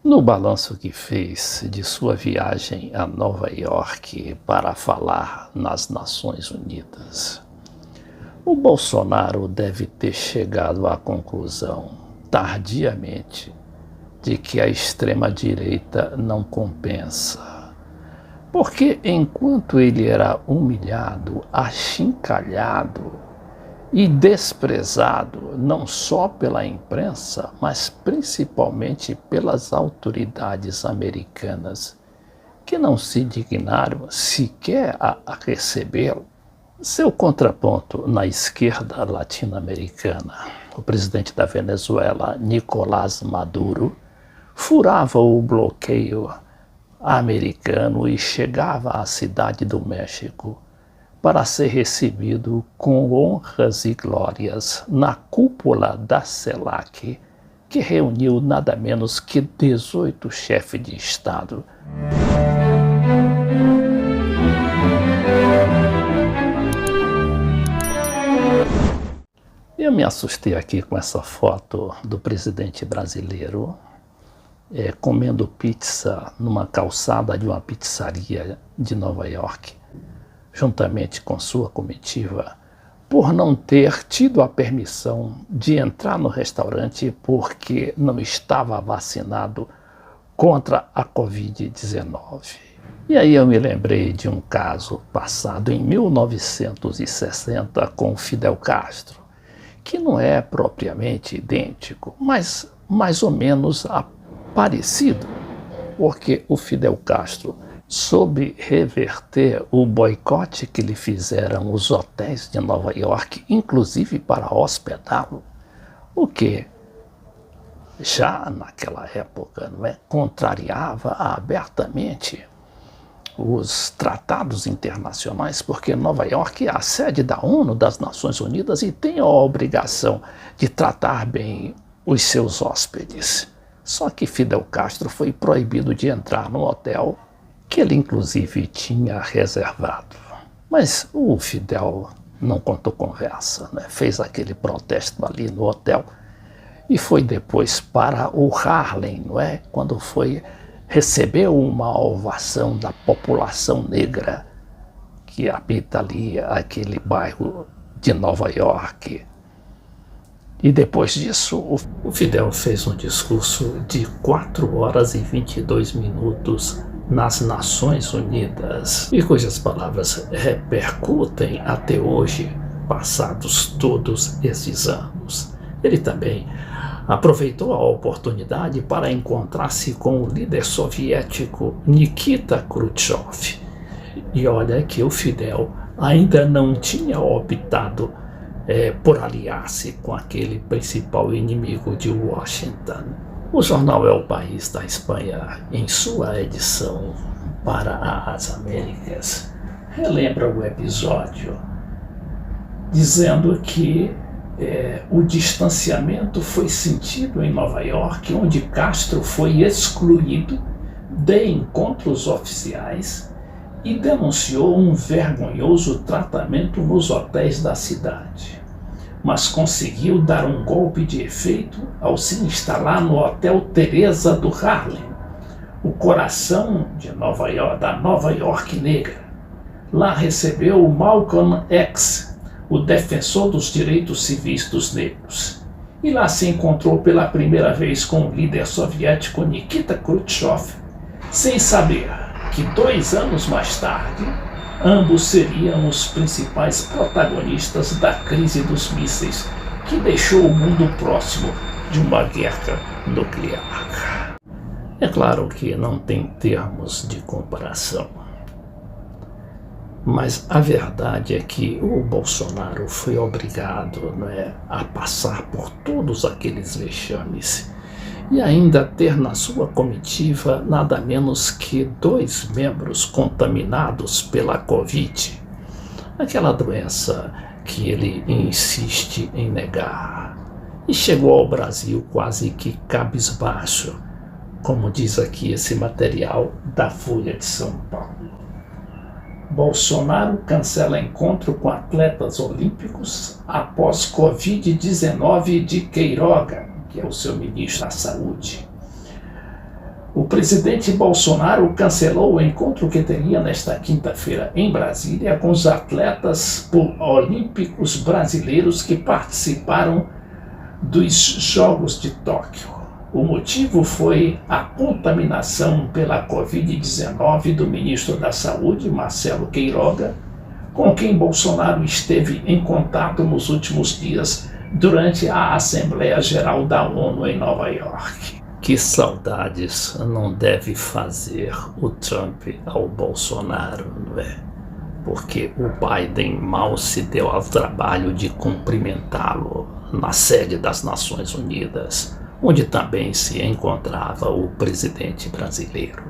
No balanço que fez de sua viagem a Nova York para falar nas Nações Unidas, o Bolsonaro deve ter chegado à conclusão, tardiamente, de que a extrema-direita não compensa. Porque enquanto ele era humilhado, achincalhado e desprezado não só pela imprensa, mas principalmente pelas autoridades americanas, que não se dignaram sequer a recebê-lo. Seu contraponto na esquerda latino-americana, o presidente da Venezuela, Nicolás Maduro, furava o bloqueio americano e chegava à cidade do México para ser recebido com honras e glórias na cúpula da CELAC, que reuniu nada menos que 18 chefes de Estado. Eu me assustei aqui com essa foto do presidente brasileiro comendo pizza numa calçada de uma pizzaria de Nova York, juntamente com sua comitiva, por não ter tido a permissão de entrar no restaurante porque não estava vacinado contra a Covid-19. E aí eu me lembrei de um caso passado em 1960 com Fidel Castro, que não é propriamente idêntico, mas mais ou menos parecido, porque o Fidel Castro soube reverter o boicote que lhe fizeram os hotéis de Nova York, inclusive para hospedá-lo, o que já naquela época contrariava abertamente os tratados internacionais, porque Nova York é a sede da ONU, das Nações Unidas, e tem a obrigação de tratar bem os seus hóspedes. Só que Fidel Castro foi proibido de entrar no hotel que ele inclusive tinha reservado. Mas o Fidel não contou conversa, fez aquele protesto ali no hotel e foi depois para o Harlem, quando recebeu uma ovação da população negra que habita ali aquele bairro de Nova York. E depois disso, o Fidel fez um discurso de 4 horas e 22 minutos nas Nações Unidas, e cujas palavras repercutem até hoje, passados todos esses anos. Ele também aproveitou a oportunidade para encontrar-se com o líder soviético Nikita Khrushchev. E olha que o Fidel ainda não tinha optado por aliar-se com aquele principal inimigo de Washington. O jornal El País da Espanha, em sua edição para as Américas, relembra o episódio, dizendo que o distanciamento foi sentido em Nova York, onde Castro foi excluído de encontros oficiais e denunciou um vergonhoso tratamento nos hotéis da cidade, mas conseguiu dar um golpe de efeito ao se instalar no Hotel Teresa do Harlem, o coração da Nova York negra. Lá recebeu o Malcolm X, o defensor dos direitos civis dos negros, e lá se encontrou pela primeira vez com o líder soviético Nikita Khrushchev, sem saber que 2 anos mais tarde ambos seriam os principais protagonistas da crise dos mísseis que deixou o mundo próximo de uma guerra nuclear. É claro que não tem termos de comparação, mas a verdade é que o Bolsonaro foi obrigado a passar por todos aqueles vexames e ainda ter na sua comitiva nada menos que 2 membros contaminados pela Covid, aquela doença que ele insiste em negar, e chegou ao Brasil quase que cabisbaixo, como diz aqui esse material da Folha de São Paulo. Bolsonaro cancela encontro com atletas olímpicos após Covid-19 de Queiroga, que é o seu ministro da Saúde. O presidente Bolsonaro cancelou o encontro que teria nesta quinta-feira em Brasília com os atletas olímpicos brasileiros que participaram dos Jogos de Tóquio. O motivo foi a contaminação pela Covid-19 do ministro da Saúde, Marcelo Queiroga, com quem Bolsonaro esteve em contato nos últimos dias durante a Assembleia Geral da ONU em Nova York. Que saudades não deve fazer o Trump ao Bolsonaro, não é? Porque o Biden mal se deu ao trabalho de cumprimentá-lo na sede das Nações Unidas, onde também se encontrava o presidente brasileiro.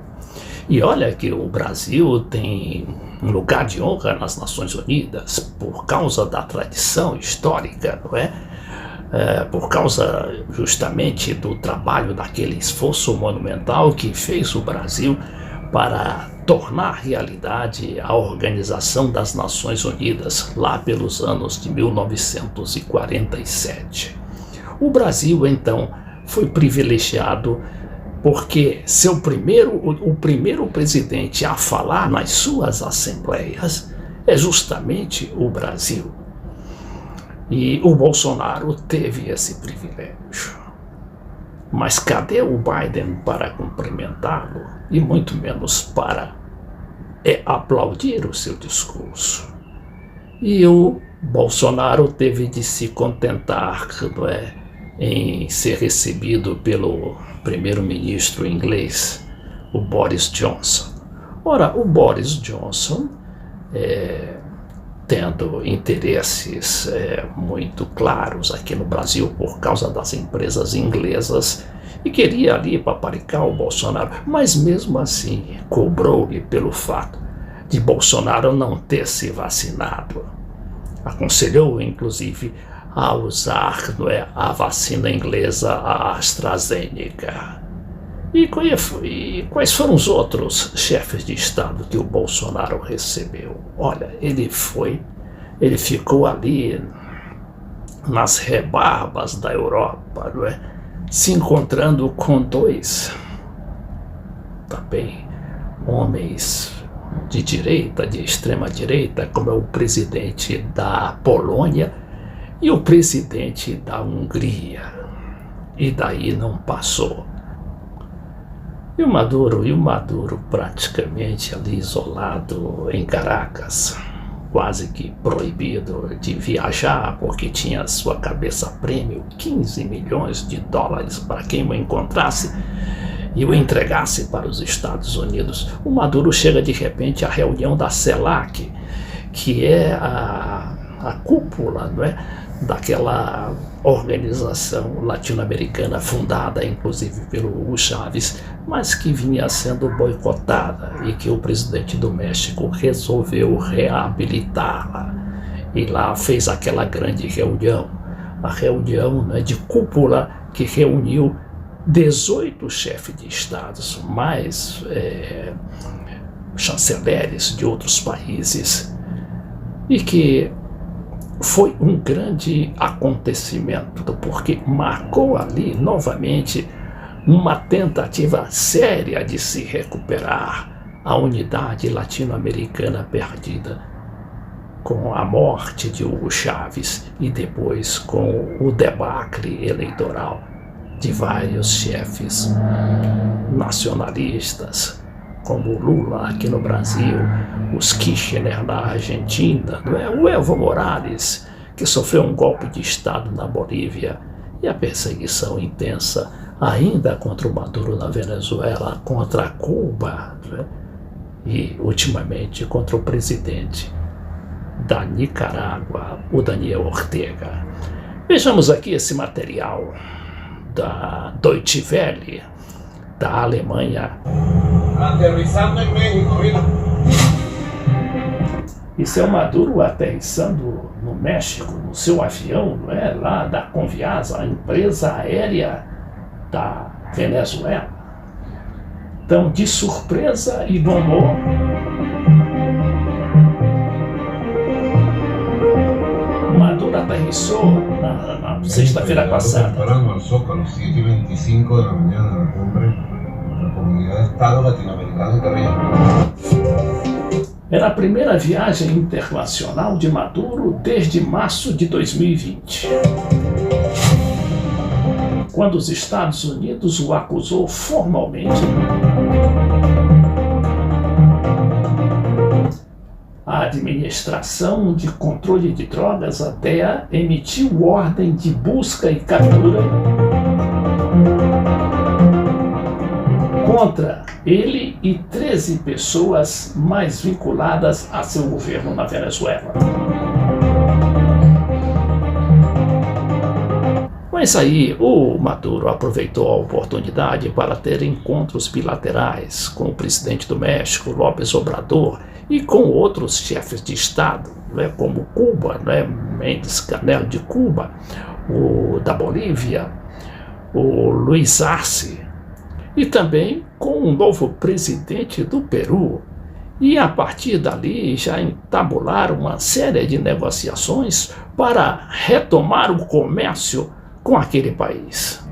E olha que o Brasil tem um lugar de honra nas Nações Unidas por causa da tradição histórica, não é? Por causa justamente do trabalho, daquele esforço monumental que fez o Brasil para tornar realidade a Organização das Nações Unidas lá pelos anos de 1947. O Brasil, então, foi privilegiado porque o primeiro presidente a falar nas suas assembleias é justamente o Brasil. E o Bolsonaro teve esse privilégio. Mas cadê o Biden para cumprimentá-lo? E muito menos para aplaudir o seu discurso. E o Bolsonaro teve de se contentar, não é, em ser recebido pelo primeiro-ministro inglês, o Boris Johnson. Ora, o Boris Johnson, tendo interesses muito claros aqui no Brasil por causa das empresas inglesas, e queria ali paparicar o Bolsonaro, mas mesmo assim cobrou-lhe pelo fato de Bolsonaro não ter se vacinado. Aconselhou, inclusive, a usar a vacina inglesa, a AstraZeneca. E quais foram os outros chefes de Estado que o Bolsonaro recebeu? Olha, ele ficou ali nas rebarbas da Europa, não é? Se encontrando com dois também homens de direita, de extrema direita, como é o presidente da Polônia e o presidente da Hungria. E daí não passou. E o Maduro praticamente ali isolado em Caracas, quase que proibido de viajar, porque tinha sua cabeça prêmio, 15 milhões de dólares para quem o encontrasse e o entregasse para os Estados Unidos. O Maduro chega de repente à reunião da CELAC, que é a cúpula, não é, daquela organização latino-americana fundada inclusive pelo Hugo Chávez, mas que vinha sendo boicotada e que o presidente do México resolveu reabilitá-la. E lá fez aquela grande reunião, a reunião, né, de cúpula que reuniu 18 chefes de estados, mais chanceleres de outros países, e que foi um grande acontecimento, porque marcou ali novamente uma tentativa séria de se recuperar a unidade latino-americana perdida com a morte de Hugo Chávez e depois com o debacle eleitoral de vários chefes nacionalistas, como o Lula aqui no Brasil, os Kirchner na Argentina, o Evo Morales, que sofreu um golpe de Estado na Bolívia, e a perseguição intensa ainda contra o Maduro na Venezuela, contra Cuba, e ultimamente contra o presidente da Nicarágua, o Daniel Ortega. Vejamos aqui esse material da Deutsche Welle, da Alemanha. Aterrissando em México, mira. Isso é o Maduro aterrissando no México, no seu avião, não é? Lá da Conviasa, a empresa aérea da Venezuela. Então, de surpresa e bom humor, Maduro aterrissou na sexta-feira passada. Preparando al Zócalo, 7:25 de la mañana, la cumbre. estados latinoamericanos que ríen. Era a primeira viagem internacional de Maduro desde março de 2020, quando os Estados Unidos o acusou formalmente. A Administração de Controle de Drogas, a DEA, emitiu ordem de busca e captura contra ele e 13 pessoas mais vinculadas a seu governo na Venezuela. Mas aí o Maduro aproveitou a oportunidade para ter encontros bilaterais com o presidente do México, López Obrador, e com outros chefes de Estado, como Cuba, Mendes-Canel de Cuba, o da Bolívia, o Luiz Arce, e também com o novo presidente do Peru. E a partir dali já entabularam uma série de negociações para retomar o comércio com aquele país.